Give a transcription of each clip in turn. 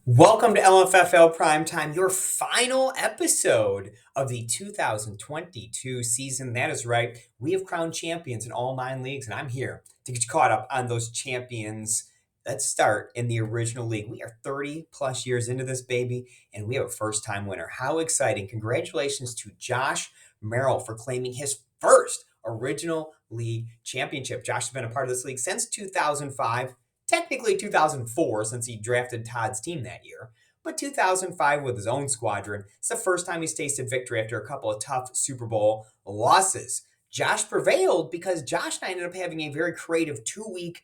Welcome to LFFL Primetime, your final episode of the 2022 season. That is right. We have crowned champions in all 9 leagues, and I'm here to get you caught up on those champions. Let's start in the original league. We are 30 plus years into this baby, and we have a first time winner. How exciting! Congratulations to Josh Merrill for claiming his first original league championship. Josh has been a part of this league since 2005. Technically 2004 since he drafted Todd's team that year, but 2005 with his own squadron. It's the first time he's tasted victory after a couple of tough Super Bowl losses. Josh prevailed because Josh and I ended up having a very creative 2 week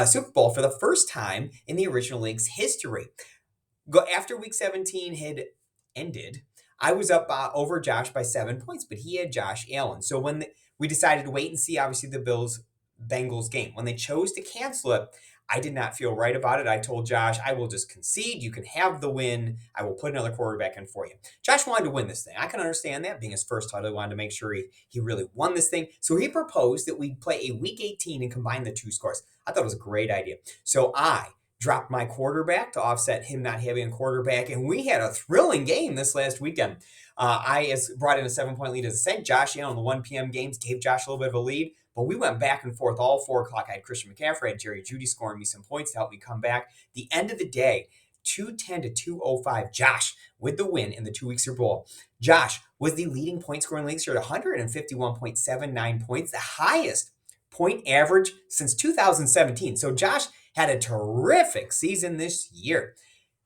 Super Bowl for the first time in the original league's history. After week 17 had ended, I was up over Josh by 7 points, but he had Josh Allen. So we decided to wait and see, obviously, the Bills Bengals game. When they chose to cancel it, I did not feel right about it. I told Josh, I will just concede. You can have the win. I will put another quarterback in for you. Josh wanted to win this thing. I can understand that. Being his first title, he wanted to make sure he really won this thing. So he proposed that we play a week 18 and combine the two scores. I thought it was a great idea. So I dropped my quarterback to offset him not having a quarterback. And we had a thrilling game this last weekend. I brought in a 7 point lead, as I said. Josh Allen, the 1 p.m. games, gave Josh a little bit of a lead. But we went back and forth all 4 o'clock. I had Christian McCaffrey, I had Jerry Jeudy scoring me some points to help me come back. The end of the day, 210 to 205. Josh with the win in the 2 week Super Bowl. Josh was the leading point scoring league at 151.79 points, the highest point average since 2017. So Josh had a terrific season this year.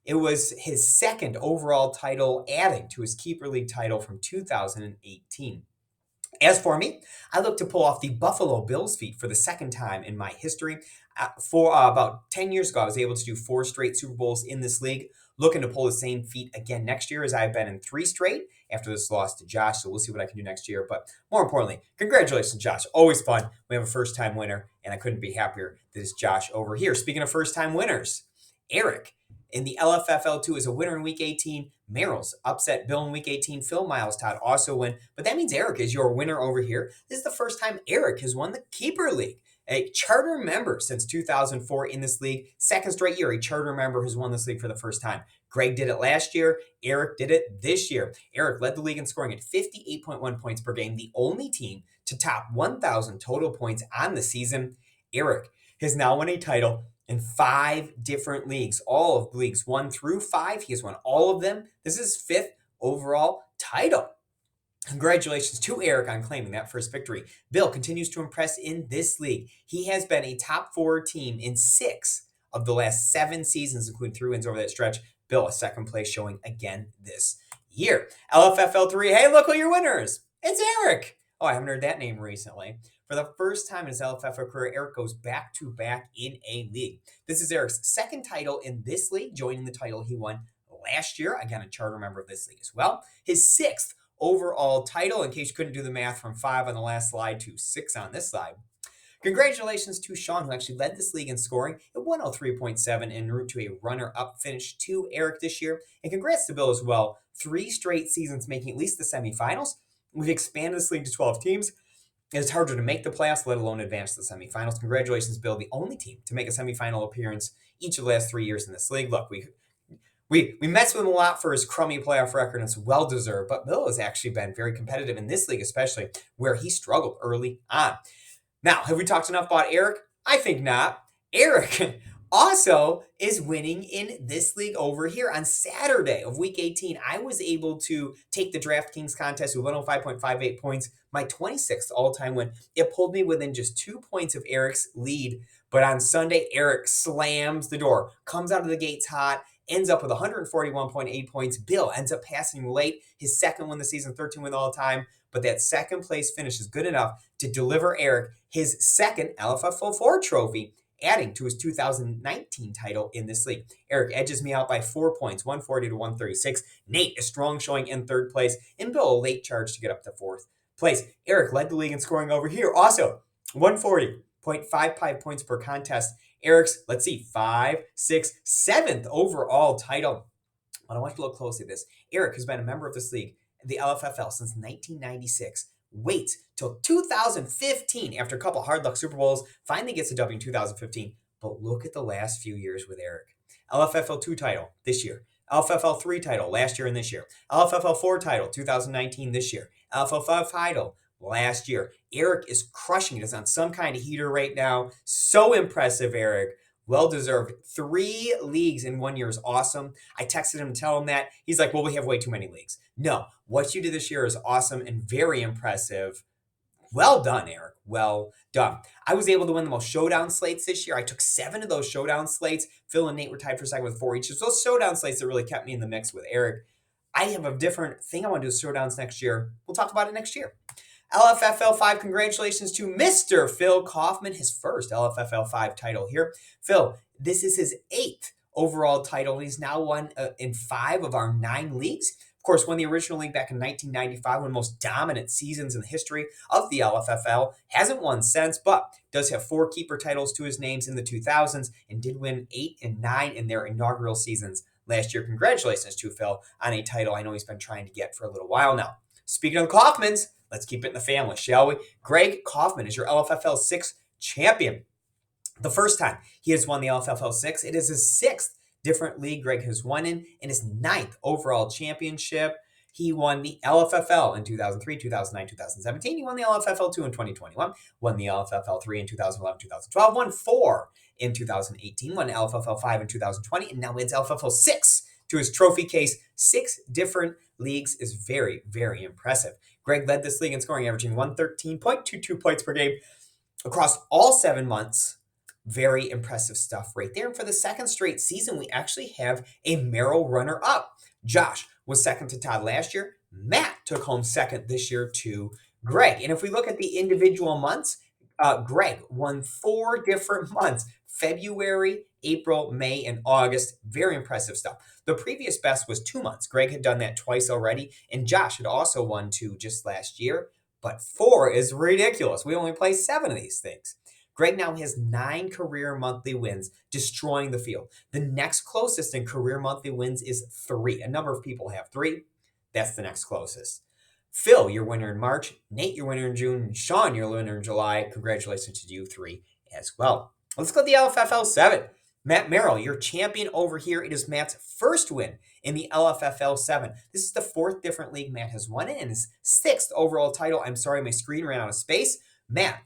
It was his second overall title, adding to his Keeper League title from 2018. As for me, I look to pull off the Buffalo Bills feat for the second time in my history. For about 10 years ago, I was able to do 4 straight Super Bowls in this league. Looking to pull the same feat again next year, as I've been in 3 straight after this loss to Josh. So we'll see what I can do next year. But more importantly, congratulations, Josh. Always fun. We have a first time winner, and I couldn't be happier that it's Josh over here. Speaking of first time winners, Eric in the LFFL2 is a winner in week 18. Merrill's upset Bill in week 18. Phil Miles Todd also win. But that means Eric is your winner over here. This is the first time Eric has won the Keeper League. A charter member since 2004 in this league. Second straight year, a charter member has won this league for the first time. Greg did it last year. Eric did it this year. Eric led the league in scoring at 58.1 points per game, the only team to top 1,000 total points on the season. Eric has now won a title in 5 different leagues, all of leagues 1 through 5. He has won all of them. This is his 5th overall title. Congratulations to Eric on claiming that first victory. Bill continues to impress in this league. He has been a top 4 team in 6 of the last 7 seasons, including 3 wins over that stretch. Bill, a second place showing again this year. LFFL3, hey, look who your winners. It's Eric. Oh, I haven't heard that name recently. For the first time in his LFFL career, Eric goes back to back in a league. This is Eric's second title in this league, joining the title he won last year. Again, a charter member of this league as well. His 6th overall title, in case you couldn't do the math from 5 on the last slide to 6 on this slide. Congratulations to Sean, who actually led this league in scoring at 103.7 en route to a runner-up finish to Eric this year. And congrats to Bill as well. 3 straight seasons making at least the semifinals. We've expanded this league to 12 teams. It's harder to make the playoffs, let alone advance to the semifinals. Congratulations, Bill, the only team to make a semifinal appearance each of the last 3 years in this league. Look, we mess with him a lot for his crummy playoff record, and it's well-deserved, but Bill has actually been very competitive in this league, especially where he struggled early on. Now, have we talked enough about Eric? I think not. Eric also is winning in this league over here. On Saturday of week 18, I was able to take the DraftKings contest with 105.58 points, my 26th all-time win. It pulled me within just 2 points of Eric's lead, but on Sunday, Eric slams the door, comes out of the gates hot, ends up with 141.8 points. Bill ends up passing late, his second win of the season, 13 win all time, but that second place finish is good enough to deliver Eric his second LFFL4 trophy, adding to his 2019 title in this league. Eric edges me out by 4 points, 140 to 136. Nate, a strong showing in 3rd place, and Bill, a late charge to get up to 4th place. Eric led the league in scoring over here. Also, 140.55 points per contest. Eric's, 5, 6, 7th overall title. But I want you to look closely at this. Eric has been a member of this league, the LFFL, since 1996. Wait till 2015 after a couple hard luck Super Bowls, finally gets a W in 2015. But look at the last few years with Eric. LFFL 2 title this year. LFFL 3 title last year and this year. LFFL 4 title 2019 this year. LFFL 5 title last year. Eric is crushing it. He's on some kind of heater right now. So impressive, Eric. Well deserved. 3 leagues in 1 year is awesome. I texted him to tell him that. He's like, well, we have way too many leagues. No, what you did this year is awesome and very impressive. Well done, Eric. Well done. I was able to win the most showdown slates this year. I took 7 of those showdown slates. Phil and Nate were tied for second with 4 each. It's those showdown slates that really kept me in the mix with Eric. I have a different thing I want to do with showdowns next year. We'll talk about it next year. LFFL 5, congratulations to Mr. Phil Kaufman, his first LFFL 5 title here. Phil, this is his 8th overall title. He's now won in 5 of our 9 leagues. Of course, won the original league back in 1995, one of the most dominant seasons in the history of the LFFL. Hasn't won since, but does have 4 keeper titles to his names in the 2000s and did win 8 and 9 in their inaugural seasons last year. Congratulations to Phil on a title I know he's been trying to get for a little while now. Speaking of the Kaufmans, let's keep it in the family, shall we? Greg Kaufman is your LFFL 6 champion. The first time he has won the LFFL 6, it is his 6th different league Greg has won in, and his 9th overall championship. He won the LFFL in 2003, 2009, 2017. He won the LFFL 2 in 2021, won the LFFL 3 in 2011, 2012, won 4 in 2018, won LFFL 5 in 2020, and now wins LFFL 6 to his trophy case. 6 different leagues is very, very impressive. Greg led this league in scoring, averaging 113.22 points per game across all 7 months. Very impressive stuff right there. And for the second straight season, we actually have a Merrill runner-up. Josh was second to Todd last year. Matt took home second this year to Greg. And if we look at the individual months, Greg won 4 different months: February, April, May, and August. Very impressive stuff. The previous best was 2 months. Greg had done that twice already, and Josh had also won 2 just last year. But 4 is ridiculous. We only play 7 of these things. Greg now has 9 career monthly wins, destroying the field. The next closest in career monthly wins is 3. A number of people have 3. That's the next closest. Phil, your winner in March. Nate, your winner in June. Sean, your winner in July. Congratulations to you 3 as well. Let's go to the LFFL 7. Matt Merrill, your champion over here. It is Matt's first win in the LFFL 7. This is the 4th different league Matt has won in, and his 6th overall title. I'm sorry, my screen ran out of space. Matt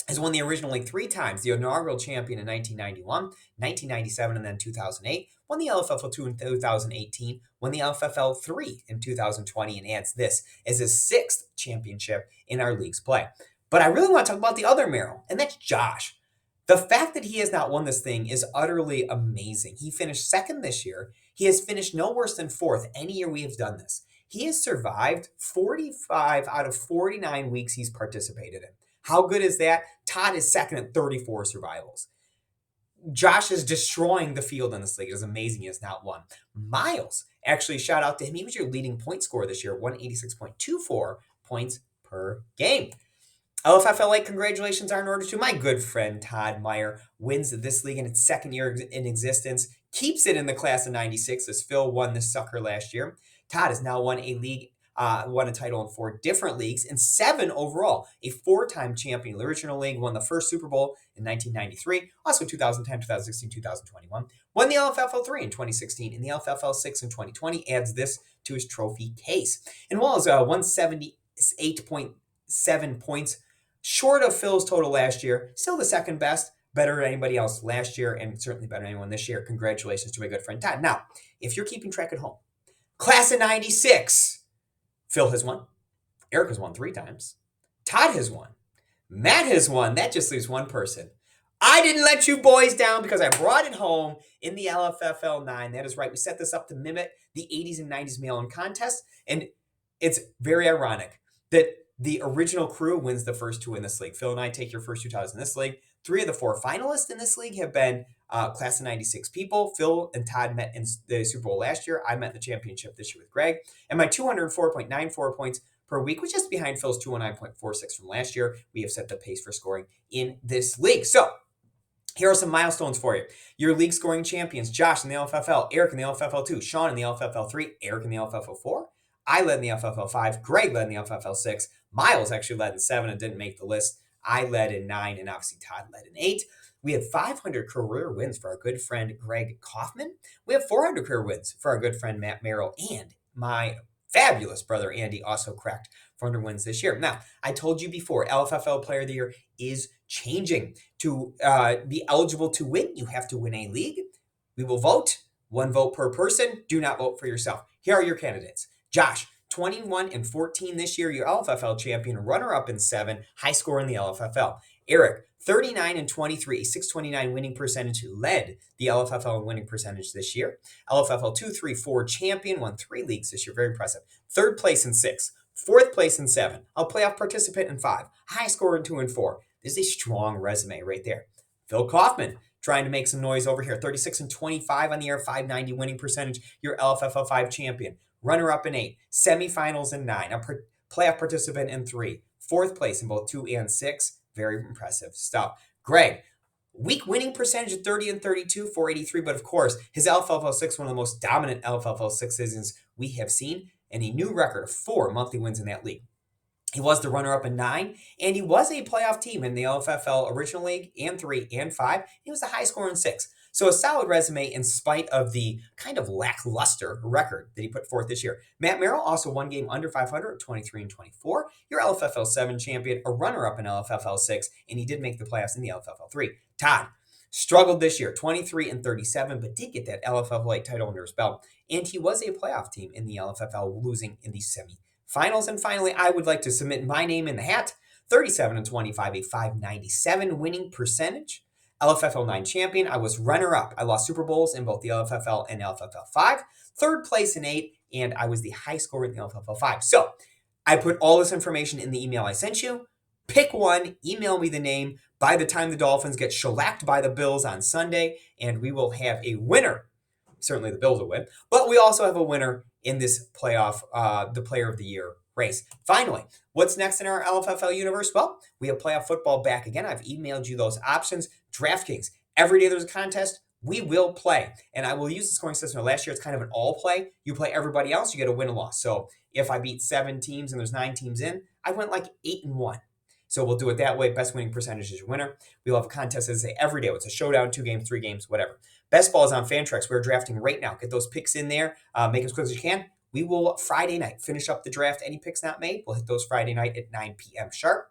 has won the original league 3 times, the inaugural champion in 1991, 1997, and then 2008, won the LFFL 2 in 2018, won the LFFL 3 in 2020, and adds this as his 6th championship in our league's play. But I really want to talk about the other Merrill, and that's Josh. The fact that he has not won this thing is utterly amazing. He finished second this year. He has finished no worse than 4th any year we have done this. He has survived 45 out of 49 weeks he's participated in. How good is that? Todd is second at 34 survivals. Josh is destroying the field in this league. It is amazing he has not won. Miles, actually, shout out to him. He was your leading point scorer this year, 186.24 points per game. LFFL 8, congratulations are in order to my good friend Todd Meyer. Wins this league in its 2nd year in existence. Keeps it in the class of 96 as Phil won this sucker last year. Todd has now won a title in 4 different leagues and 7 overall. A 4-time champion. The original league won the first Super Bowl in 1993, also 2010, 2016, 2021. Won the LFFL 3 in 2016 and the LFFL 6 in 2020. Adds this to his trophy case. And while it's 178.7 points short of Phil's total last year, still the 2nd best, better than anybody else last year, and certainly better than anyone this year. Congratulations to my good friend Todd. Now, if you're keeping track at home, class of 96, Phil has won. Eric has won 3 times. Todd has won. Matt has won. That just leaves one person. I didn't let you boys down because I brought it home in the LFFL 9. That is right. We set this up to mimic the 80s and 90s mail-in contest, and it's very ironic that the original crew wins the first 2 in this league. Phil and I take your first 2 titles in this league. 3 of the 4 finalists in this league have been class of 96 people. Phil and Todd met in the Super Bowl last year. I met in the championship this year with Greg. And my 204.94 points per week was just behind Phil's 209.46 from last year. We have set the pace for scoring in this league. So here are some milestones for you. Your league scoring champions: Josh in the LFFL, Eric in the LFFL 2, Sean in the LFFL 3, Eric in the LFFL 4. I led in the LFFL 5. Greg led in the LFFL 6. Miles actually led in 7 and didn't make the list. I led in 9, and obviously Todd led in 8. We have 500 career wins for our good friend Greg Kaufman. We have 400 career wins for our good friend Matt Merrill. And my fabulous brother Andy also cracked 400 wins this year. Now, I told you before, LFFL Player of the Year is changing. To be eligible to win, you have to win a league. We will vote. One vote per person. Do not vote for yourself. Here are your candidates. Josh, 21-14 this year, your LFFL champion, runner-up in 7, high score in the LFFL. Eric, 39-23, 629 winning percentage, led the LFFL in winning percentage this year. LFFL 2-3-4 champion, won 3 leagues this year, very impressive. 3rd place in 6, 4th place in 7, a playoff participant in 5, high score in 2 and 4. This is a strong resume right there. Phil Kaufman, trying to make some noise over here. 36-25 on the year, 590 winning percentage, your LFFL 5 champion. Runner-up in 8, semifinals in 9, a playoff participant in 3, 4th place in both 2 and 6. Very impressive stuff. Greg, weak winning percentage of 30-32, 483, but of course, his LFFL 6, one of the most dominant LFFL 6 seasons we have seen, and a new record of 4 monthly wins in that league. He was the runner-up in 9, and he was a playoff team in the LFFL Original League and 3 and 5. He was a high score in 6. So a solid resume in spite of the kind of lackluster record that he put forth this year. Matt Merrill also one game under 500 at 23-24. Your LFFL 7 champion, a runner-up in LFFL 6, and he did make the playoffs in the LFFL 3. Todd struggled this year, 23-37, but did get that LFFL 8 title under his belt. And he was a playoff team in the LFFL, losing in the semifinals. And finally, I would like to submit my name in the hat. 37-25, a 597 winning percentage. LFFL 9 champion. I was runner-up. I lost Super Bowls in both the LFFL and LFFL 5. 3rd place in 8, and I was the high scorer in the LFFL 5. So I put all this information in the email I sent you. Pick one, email me the name by the time the Dolphins get shellacked by the Bills on Sunday, and we will have a winner. Certainly the Bills will win, but we also have a winner in this playoff, the Player of the Year race. Finally, what's next in our LFFL universe? Well, we have playoff football back again. I've emailed you those options. DraftKings, every day there's a contest, we will play. And I will use the scoring system. Last year, it's kind of an all play. You play everybody else, you get a win or loss. So if I beat 7 teams and there's 9 teams in, I went like 8-1. So we'll do it that way. Best winning percentage is your winner. We'll have a contest, as I say, every day. It's a showdown, 2 games, 3 games, whatever. Best ball is on Fantrax. We're drafting right now. Get those picks in there. Make as quick as you can. We will Friday night finish up the draft. Any picks not made, we'll hit those Friday night at 9 p.m. sharp.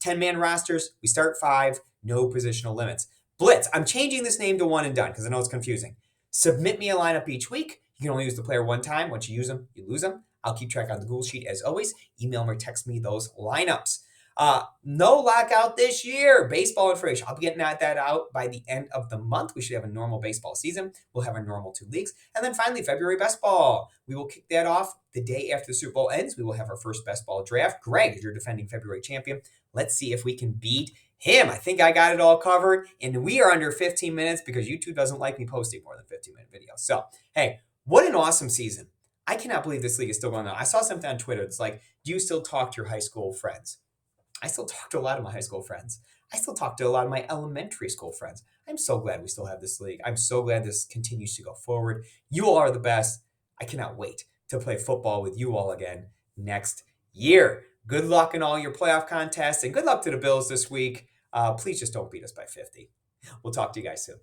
10-man rosters. We start 5. No positional limits. Blitz. I'm changing this name to one and done because I know it's confusing. Submit me a lineup each week. You can only use the player one time. Once you use them, you lose them. I'll keep track on the Google Sheet as always. Email me or text me those lineups. No lockout this year. Baseball information. I'll be getting that out by the end of the month. We should have a normal baseball season. We'll have our normal 2 leagues. And then finally, February best ball. We will kick that off the day after the Super Bowl ends. We will have our first best ball draft. Greg is your defending February champion. Let's see if we can beat him. I think I got it all covered. And we are under 15 minutes because YouTube doesn't like me posting more than 15-minute videos. So, hey, what an awesome season. I cannot believe this league is still going on. I saw something on Twitter. It's like, do you still talk to your high school friends? I still talk to a lot of my high school friends. I still talk to a lot of my elementary school friends. I'm so glad we still have this league. I'm so glad this continues to go forward. You all are the best. I cannot wait to play football with you all again next year. Good luck in all your playoff contests, and good luck to the Bills this week. Please just don't beat us by 50. We'll talk to you guys soon.